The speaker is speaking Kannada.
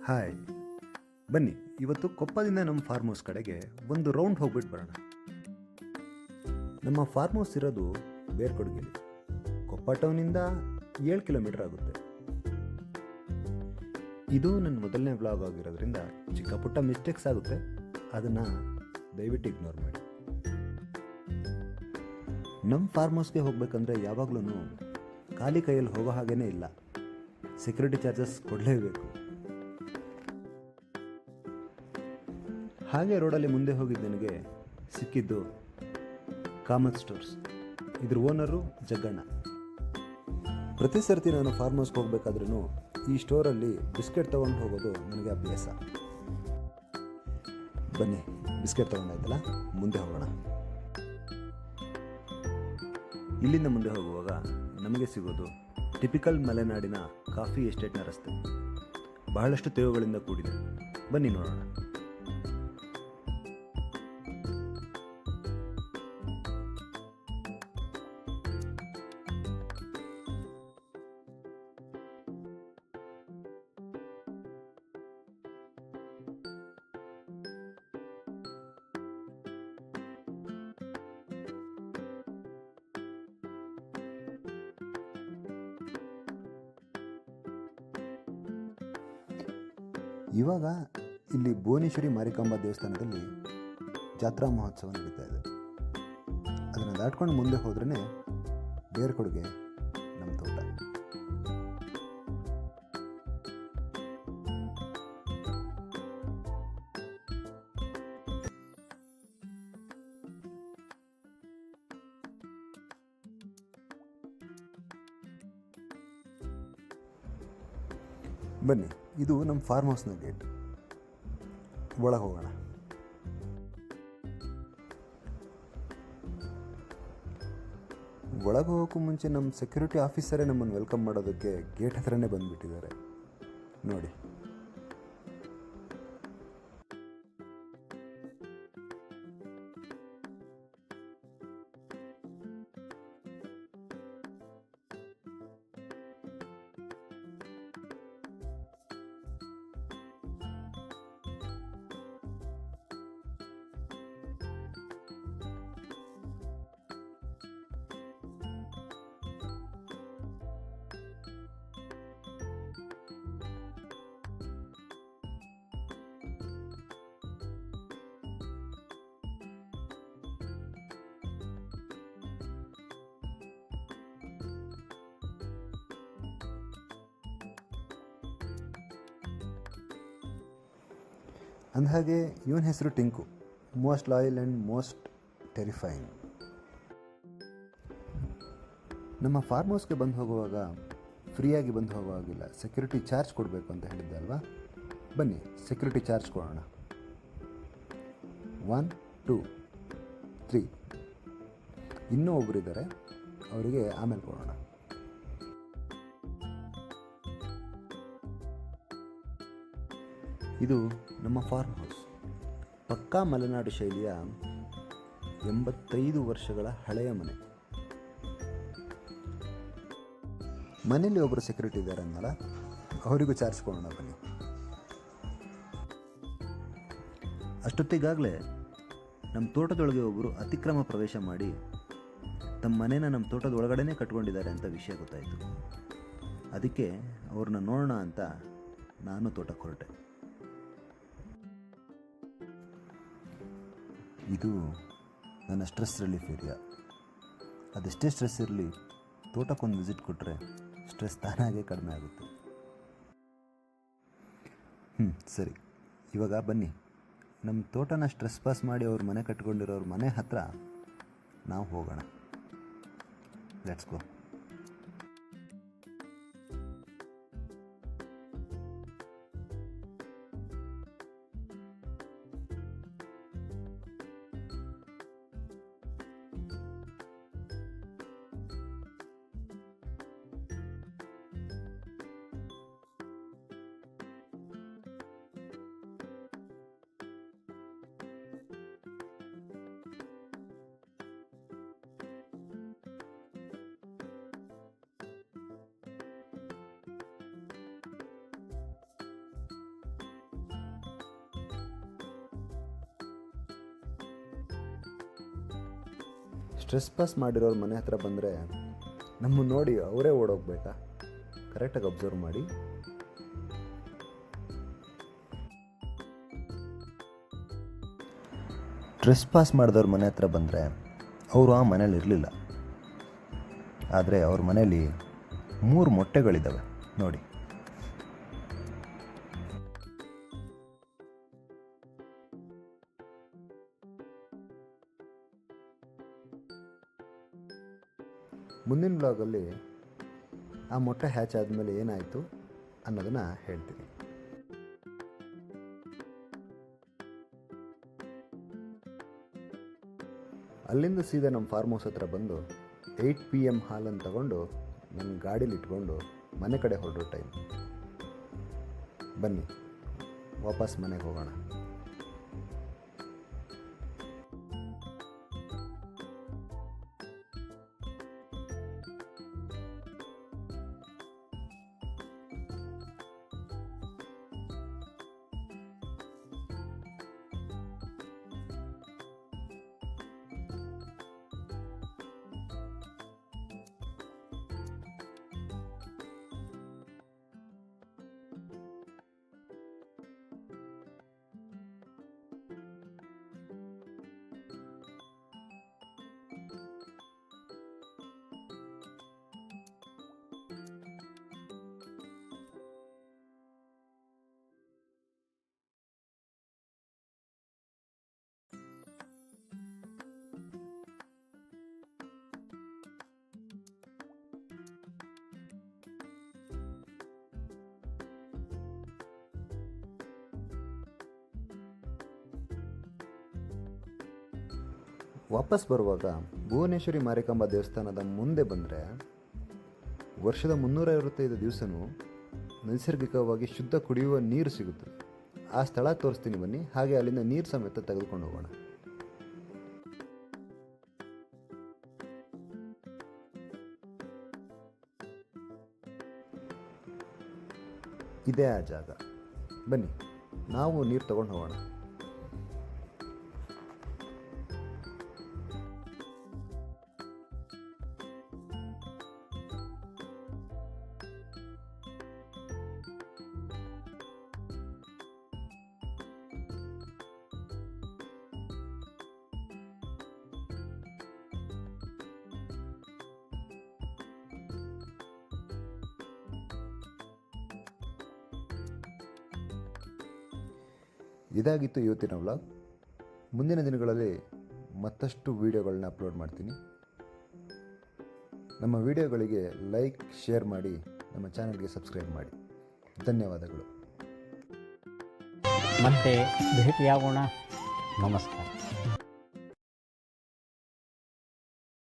ಹಾಯ್, ಬನ್ನಿ ಇವತ್ತು ಕೊಪ್ಪದಿಂದ ನಮ್ಮ ಫಾರ್ಮ್ ಹೌಸ್ ಕಡೆಗೆ ಒಂದು ರೌಂಡ್ ಹೋಗ್ಬಿಟ್ಟು ಬರೋಣ. ನಮ್ಮ ಫಾರ್ಮ್ ಹೌಸ್ ಇರೋದು ಬೇರ್ಕೊಡ್ಗೆಲಿ, ಕೊಪ್ಪ ಟೌನಿಂದ 7 ಕಿಲೋಮೀಟರ್ ಆಗುತ್ತೆ. ಇದು ನನ್ನ ಮೊದಲನೇ ವ್ಲಾಗ್ ಆಗಿರೋದ್ರಿಂದ ಚಿಕ್ಕ ಪುಟ್ಟ ಮಿಸ್ಟೇಕ್ಸ್ ಆಗುತ್ತೆ, ಅದನ್ನು ದಯವಿಟ್ಟು ಇಗ್ನೋರ್ ಮಾಡಿ. ನಮ್ಮ ಫಾರ್ಮ್ ಹೌಸ್ಗೆ ಹೋಗ್ಬೇಕಂದ್ರೆ ಯಾವಾಗಲೂ ಖಾಲಿ ಕೈಯಲ್ಲಿ ಹೋಗೋ ಹಾಗೇ ಇಲ್ಲ, ಸೆಕ್ಯೂರಿಟಿ ಚಾರ್ಜಸ್ ಕೊಡಲೇಬೇಕು. ಹಾಗೆ ರೋಡಲ್ಲಿ ಮುಂದೆ ಹೋಗಿದ್ದು ನನಗೆ ಸಿಕ್ಕಿದ್ದು ಕಾಮತ್ ಸ್ಟೋರ್ಸ್. ಇದ್ರ ಓನರು ಜಗ್ಗಣ್ಣ. ಪ್ರತಿ ಸರ್ತಿ ನಾನು ಫಾರ್ಮ್ ಹೌಸ್ಗೆ ಹೋಗ್ಬೇಕಾದ್ರೂ ಈ ಸ್ಟೋರಲ್ಲಿ ಬಿಸ್ಕೆಟ್ ತೊಗೊಂಡು ಹೋಗೋದು ನನಗೆ ಅಭ್ಯಾಸ. ಬನ್ನಿ, ಬಿಸ್ಕೆಟ್ ತೊಗೊಂಡಾಯ್ತಲ್ಲ, ಮುಂದೆ ಹೋಗೋಣ. ಇಲ್ಲಿಂದ ಮುಂದೆ ಹೋಗುವಾಗ ನಮಗೆ ಸಿಗೋದು ಟಿಪಿಕಲ್ ಮಲೆನಾಡಿನ ಕಾಫಿ ಎಸ್ಟೇಟ್ನ ರಸ್ತೆ. ಬಹಳಷ್ಟು ತೇವುಗಳಿಂದ ಕೂಡಿದೆ. ಬನ್ನಿ ನೋಡೋಣ. ಇವಾಗ ಇಲ್ಲಿ ಭುವನೇಶ್ವರಿ ಮಾರಿಕಾಂಬಾ ದೇವಸ್ಥಾನದಲ್ಲಿ ಜಾತ್ರಾ ಮಹೋತ್ಸವ ನಡೀತಾ ಇದೆ. ಅದನ್ನು ದಾಟ್ಕೊಂಡು ಮುಂದೆ ಹೋದ್ರೇ ಬೇರ್ಕೊಡುಗೆ ನಮ್ಮ ತೋಟ. ಬನ್ನಿ, ಇದು ನಮ್ಮ ಫಾರ್ಮ್ ಹೌಸ್ನ ಗೇಟ್. ಒಳಗೆ ಹೋಗೋಣ. ಒಳಗೆ ಹೋಗೋಕ್ಕೂ ಮುಂಚೆ ನಮ್ಮ ಸೆಕ್ಯೂರಿಟಿ ಆಫೀಸರೇ ನಮ್ಮನ್ನು ವೆಲ್ಕಮ್ ಮಾಡೋದಕ್ಕೆ ಗೇಟ್ ಹತ್ರನೇ ಬಂದುಬಿಟ್ಟಿದ್ದಾರೆ ನೋಡಿ. ಅಂದಹಾಗೆ ಇವನ ಹೆಸರು Tinku, most loyal and most terrifying. ನಮ್ಮ ಫಾರ್ಮ್ ಹೌಸ್ಗೆ ಬಂದು ಹೋಗುವಾಗ ಫ್ರೀಯಾಗಿ ಬಂದು ಹೋಗುವಾಗಿಲ್ಲ, ಸೆಕ್ಯೂರಿಟಿ ಚಾರ್ಜ್ ಕೊಡಬೇಕು ಅಂತ ಹೇಳಿದ್ದೆ ಅಲ್ವಾ. ಬನ್ನಿ, ಸೆಕ್ಯೂರಿಟಿ ಚಾರ್ಜ್ ಕೊಡೋಣ. 1 2 3. ಇನ್ನೂ ಒಬ್ಬರಿದ್ದಾರೆ, ಅವರಿಗೆ ಆಮೇಲೆ ಕೊಡೋಣ. ಇದು ನಮ್ಮ ಫಾರ್ಮ್ ಹೌಸ್. ಪಕ್ಕಾ ಮಲೆನಾಡು ಶೈಲಿಯ 85 ವರ್ಷಗಳ ಹಳೆಯ ಮನೆ. ಮನೆಯಲ್ಲಿ ಒಬ್ಬರು ಸೆಕ್ಯೂರಿಟಿ ಇದ್ದಾರೆ ಅನ್ನಲ್ಲ, ಅವರಿಗೂ ಚಾರ್ಜ್ ಕೊಡೋಣ ಬನ್ನಿ. ಅಷ್ಟೊತ್ತಿಗಾಗಲೇ ನಮ್ಮ ತೋಟದೊಳಗೆ ಒಬ್ಬರು ಅತಿಕ್ರಮ ಪ್ರವೇಶ ಮಾಡಿ ತಮ್ಮ ಮನೇನ ನಮ್ಮ ತೋಟದ ಒಳಗಡೆನೇ ಕಟ್ಕೊಂಡಿದ್ದಾರೆ ಅಂತ ವಿಷಯ ಗೊತ್ತಾಯಿತು. ಅದಕ್ಕೆ ಅವ್ರನ್ನ ನೋಡೋಣ ಅಂತ ನಾನು ತೋಟಕ್ಕೆ ಹೊರಟೆ. ಇದು ನನ್ನ ಸ್ಟ್ರೆಸ್ ರಿಲೀಫ್ ಏರಿಯಾ. ಅದೆಷ್ಟೇ ಸ್ಟ್ರೆಸ್ ಇರಲಿ, ತೋಟಕ್ಕೊಂದು ವಿಸಿಟ್ ಕೊಟ್ಟರೆ ಸ್ಟ್ರೆಸ್ ತಾನಾಗೇ ಕಡಿಮೆ ಆಗುತ್ತೆ. ಸರಿ, ಇವಾಗ ಬನ್ನಿ, ನಮ್ಮ ತೋಟನ ಸ್ಟ್ರೆಸ್ ಪಾಸ್ ಮಾಡಿ ಅವ್ರ ಮನೆ ಕಟ್ಕೊಂಡಿರೋರ ಮನೆ ಹತ್ರ ನಾವು ಹೋಗೋಣ. Let's go. ಸ್ಟ್ರೆಸ್ ಪಾಸ್ ಮಾಡಿರೋರು ಮನೆ ಹತ್ರ ಬಂದರೆ ನಮ್ಮನ್ನು ನೋಡಿ ಅವರೇ ಓಡೋಗ್ಬೇಕಾ? ಕರೆಕ್ಟಾಗಿ ಅಬ್ಸರ್ವ್ ಮಾಡಿ. ಸ್ಟ್ರೆಸ್ ಪಾಸ್ ಮಾಡಿದವ್ರ ಮನೆ ಹತ್ರ ಬಂದರೆ ಅವರು ಆ ಮನೇಲಿ ಇರಲಿಲ್ಲ. ಆದರೆ ಅವ್ರ ಮನೇಲಿ 3 ಮೊಟ್ಟೆಗಳಿದ್ದಾವೆ ನೋಡಿ. ಮುಂದಿನ ಬ್ಲಾಗಲ್ಲಿ ಆ ಮೊಟ್ಟೆ ಹ್ಯಾಚ್ ಆದಮೇಲೆ ಏನಾಯಿತು ಅನ್ನೋದನ್ನು ಹೇಳ್ತೀನಿ. ಅಲ್ಲಿಂದ ಸೀದಾ ನಮ್ಮ ಫಾರ್ಮ್ ಹೌಸ್ ಹತ್ರ ಬಂದು 8 PM ಹಾಲನ್ನು ತಗೊಂಡು ನನ್ನ ಗಾಡೀಲಿ ಇಟ್ಕೊಂಡು ಮನೆ ಕಡೆ ಹೊರಡೋ ಟೈಮ್. ಬನ್ನಿ ವಾಪಸ್ ಮನೆಗೆ ಹೋಗೋಣ. ವಾಪಸ್ ಬರುವಾಗ ಭುವನೇಶ್ವರಿ ಮಾರಿಕಾಂಬಾ ದೇವಸ್ಥಾನದ ಮುಂದೆ ಬಂದರೆ ವರ್ಷದ 365 ದಿವಸವೂ ನೈಸರ್ಗಿಕವಾಗಿ ಶುದ್ಧ ಕುಡಿಯುವ ನೀರು ಸಿಗುತ್ತೆ. ಆ ಸ್ಥಳ ತೋರಿಸ್ತೀನಿ ಬನ್ನಿ. ಹಾಗೆ ಅಲ್ಲಿಂದ ನೀರು ಸಮೇತ ತೆಗೆದುಕೊಂಡು ಹೋಗೋಣ. ಇದೇ ಆ ಜಾಗ. ಬನ್ನಿ ನಾವು ನೀರು ತಗೊಂಡು ಹೋಗೋಣ. ಇದಾಗಿತ್ತು ಇವತ್ತಿನ ವ್ಲಾಗ್. ಮುಂದಿನ ದಿನಗಳಲ್ಲಿ ಮತ್ತಷ್ಟು ವೀಡಿಯೋಗಳನ್ನ ಅಪ್ಲೋಡ್ ಮಾಡ್ತೀನಿ. ನಮ್ಮ ವೀಡಿಯೋಗಳಿಗೆ ಲೈಕ್, ಶೇರ್ ಮಾಡಿ, ನಮ್ಮ ಚಾನಲ್ಗೆ ಸಬ್ಸ್ಕ್ರೈಬ್ ಮಾಡಿ. ಧನ್ಯವಾದಗಳು. ಮತ್ತೆ ಭೇಟಿಯಾಗೋಣ. ನಮಸ್ಕಾರ.